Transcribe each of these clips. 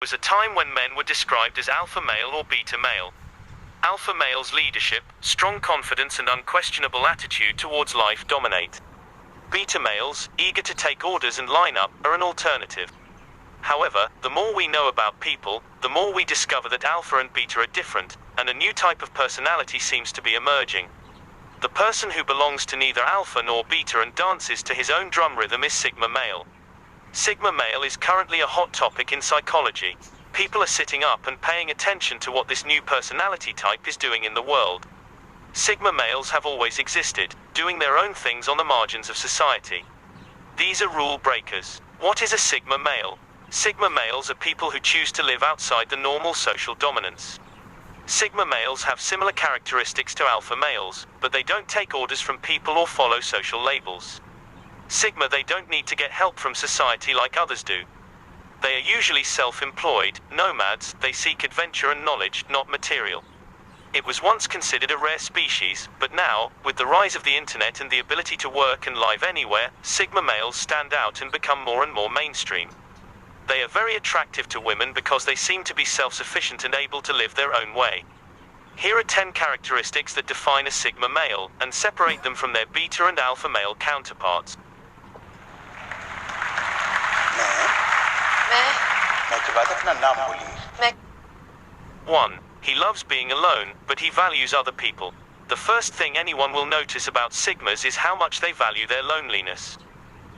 Was a time when men were described as alpha male or beta male. Alpha male's leadership, strong confidence and unquestionable attitude towards life dominate. Beta males, eager to take orders and line up, are an alternative. However, the more we know about people, the more we discover that alpha and beta are different, and a new type of personality seems to be emerging. The person who belongs to neither alpha nor beta and dances to his own drum rhythm is sigma male. Sigma male is currently a hot topic in psychology. People are sitting up and paying attention to what this new personality type is doing in the world. Sigma males have always existed, doing their own things on the margins of society. These are rule breakers. What is a sigma male? Sigma males are people who choose to live outside the normal social dominance. Sigma males have similar characteristics to alpha males, but they don't take orders from people or follow social labels. Sigma, they don't need to get help from society like others do. They are usually self-employed, nomads, they seek adventure and knowledge, not material. It was once considered a rare species, but now, with the rise of the internet and the ability to work and live anywhere, Sigma males stand out and become more and more mainstream. They are very attractive to women because they seem to be self-sufficient and able to live their own way. Here are 10 characteristics that define a Sigma male, and separate them from their beta and alpha male counterparts. मैं के बाद अपना नाम बोलिए। 1. He loves being alone, but he values other people. The first thing anyone will notice about Sigmas is how much they value their loneliness.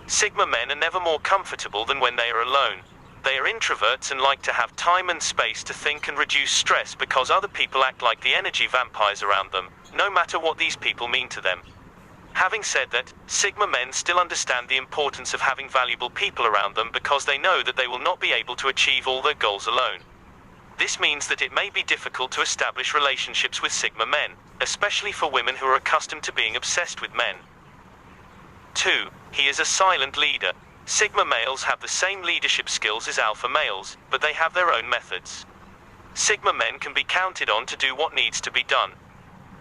Sigma men are never more comfortable than when they are alone. They are introverts and like to have time and space to think and reduce stress because other people act like the energy vampires around them, no matter what these people mean to them. Having said that, Sigma men still understand the importance of having valuable people around them because they know that they will not be able to achieve all their goals alone. This means that it may be difficult to establish relationships with Sigma men, especially for women who are accustomed to being obsessed with men. 2. He is a silent leader. Sigma males have the same leadership skills as alpha males, but they have their own methods. Sigma men can be counted on to do what needs to be done.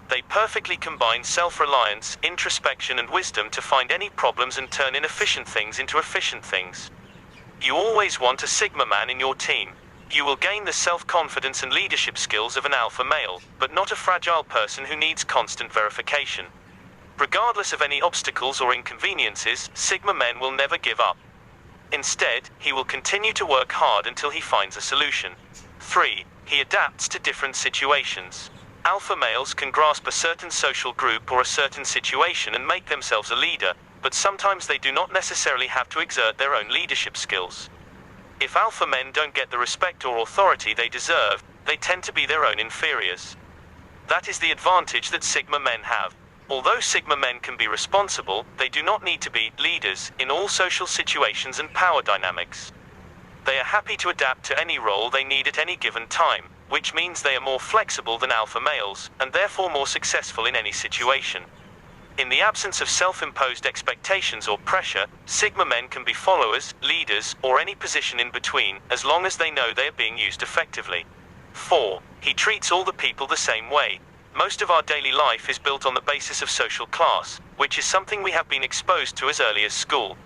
They perfectly combine self-reliance, introspection and wisdom to find any problems and turn inefficient things into efficient things. You always want a Sigma man in your team. You will gain the self-confidence and leadership skills of an alpha male, but not a fragile person who needs constant verification. Regardless of any obstacles or inconveniences, Sigma men will never give up. Instead, he will continue to work hard until he finds a solution. 3. He adapts to different situations. Alpha males can grasp a certain social group or a certain situation and make themselves a leader, but sometimes they do not necessarily have to exert their own leadership skills. If alpha men don't get the respect or authority they deserve, they tend to be their own inferiors. That is the advantage that Sigma men have. Although Sigma men can be responsible, they do not need to be leaders in all social situations and power dynamics. They are happy to adapt to any role they need at any given time, which means they are more flexible than alpha males, and therefore more successful in any situation. In the absence of self-imposed expectations or pressure, Sigma men can be followers, leaders, or any position in between, as long as they know they are being used effectively. 4. He treats all the people the same way. Most of our daily life is built on the basis of social class, which is something we have been exposed to as early as school.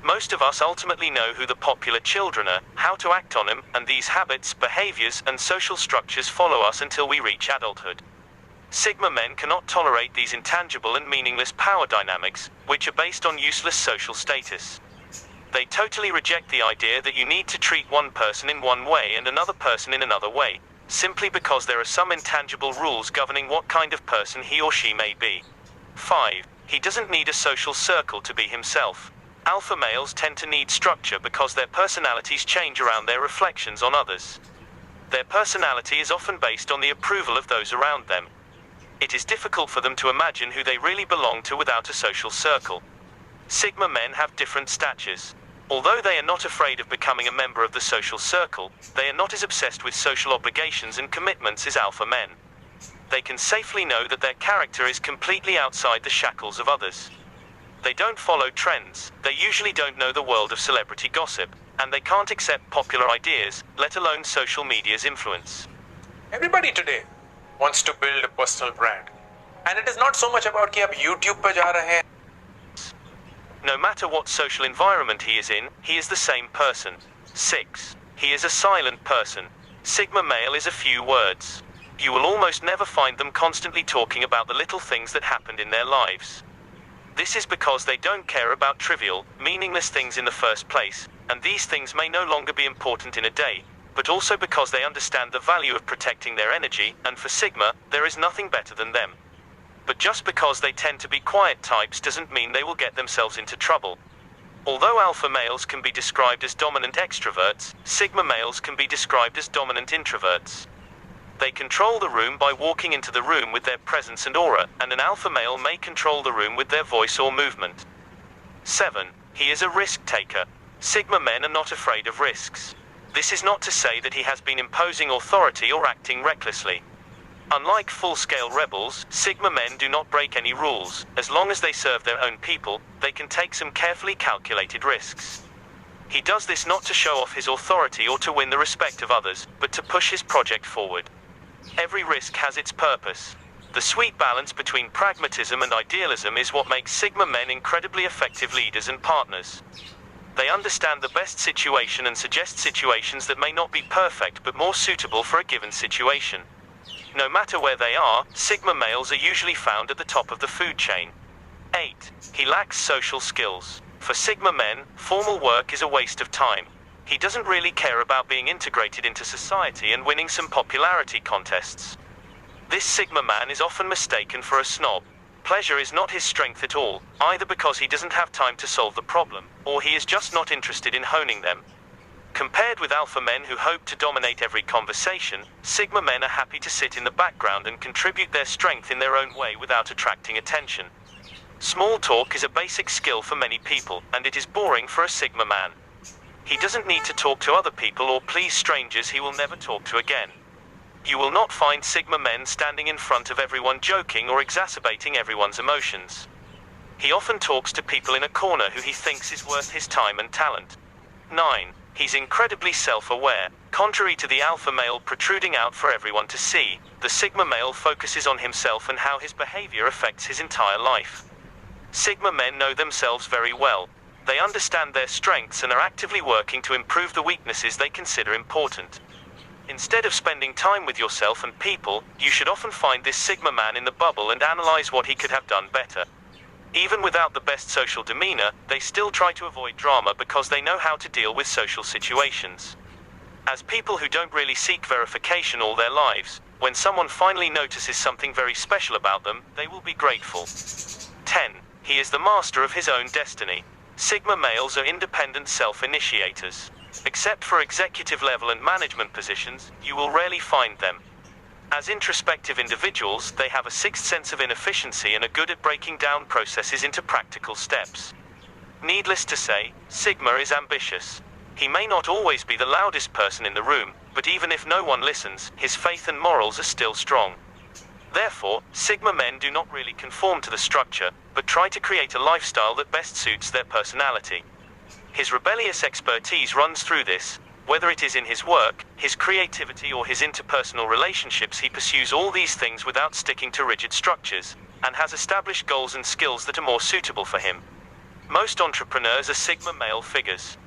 Most of us ultimately know who the popular children are, how to act on them, and these habits, behaviors, and social structures follow us until we reach adulthood. Sigma men cannot tolerate these intangible and meaningless power dynamics, which are based on useless social status. They totally reject the idea that you need to treat one person in one way and another person in another way, simply because there are some intangible rules governing what kind of person he or she may be. 5. He doesn't need a social circle to be himself. Alpha males tend to need structure because their personalities change around their reflections on others. Their personality is often based on the approval of those around them. It is difficult for them to imagine who they really belong to without a social circle. Sigma men have different statures. Although they are not afraid of becoming a member of the social circle, they are not as obsessed with social obligations and commitments as alpha men. They can safely know that their character is completely outside the shackles of others. They don't follow trends, they usually don't know the world of celebrity gossip, and they can't accept popular ideas, let alone social media's influence. Everybody today wants to build a personal brand. And it is not so much about कि आप YouTube पे जा रहे हैं. No matter what social environment he is in, he is the same person. 6. He is a silent person. Sigma male is a few words. You will almost never find them constantly talking about the little things that happened in their lives. This is because they don't care about trivial, meaningless things in the first place, and these things may no longer be important in a day, but also because they understand the value of protecting their energy, and for Sigma, there is nothing better than them. But just because they tend to be quiet types doesn't mean they will get themselves into trouble. Although alpha males can be described as dominant extroverts, Sigma males can be described as dominant introverts. They control the room by walking into the room with their presence and aura, and an alpha male may control the room with their voice or movement. 7. He is a risk taker. Sigma men are not afraid of risks. This is not to say that he has been imposing authority or acting recklessly. Unlike full-scale rebels, Sigma men do not break any rules. As long as they serve their own people, they can take some carefully calculated risks. He does this not to show off his authority or to win the respect of others, but to push his project forward. Every risk has its purpose. The sweet balance between pragmatism and idealism is what makes Sigma men incredibly effective leaders and partners. They understand the best situation and suggest situations that may not be perfect but more suitable for a given situation. No matter where they are, Sigma males are usually found at the top of the food chain. 8. He lacks social skills. For Sigma men, formal work is a waste of time. He doesn't really care about being integrated into society and winning some popularity contests. This Sigma man is often mistaken for a snob. Pleasure is not his strength at all, either because he doesn't have time to solve the problem, or he is just not interested in honing them. Compared with alpha men who hope to dominate every conversation, Sigma men are happy to sit in the background and contribute their strength in their own way without attracting attention. Small talk is a basic skill for many people, and it is boring for a Sigma man. He doesn't need to talk to other people or please strangers he will never talk to again. You will not find Sigma men standing in front of everyone joking or exacerbating everyone's emotions. He often talks to people in a corner who he thinks is worth his time and talent. 9. He's incredibly self-aware. Contrary to the alpha male protruding out for everyone to see, the Sigma male focuses on himself and how his behavior affects his entire life. Sigma men know themselves very well. They understand their strengths and are actively working to improve the weaknesses they consider important. Instead of spending time with yourself and people, you should often find this Sigma man in the bubble and analyze what he could have done better. Even without the best social demeanor, they still try to avoid drama because they know how to deal with social situations. As people who don't really seek verification all their lives, when someone finally notices something very special about them, they will be grateful. 10. He is the master of his own destiny. Sigma males are independent self-initiators. Except for executive level and management positions, you will rarely find them. As introspective individuals, they have a sixth sense of inefficiency and are good at breaking down processes into practical steps. Needless to say, Sigma is ambitious. He may not always be the loudest person in the room, but even if no one listens, his faith and morals are still strong. Therefore, Sigma men do not really conform to the structure, but try to create a lifestyle that best suits their personality. His rebellious expertise runs through this. Whether it is in his work, his creativity or his interpersonal relationships, he pursues all these things without sticking to rigid structures, and has established goals and skills that are more suitable for him. Most entrepreneurs are Sigma male figures.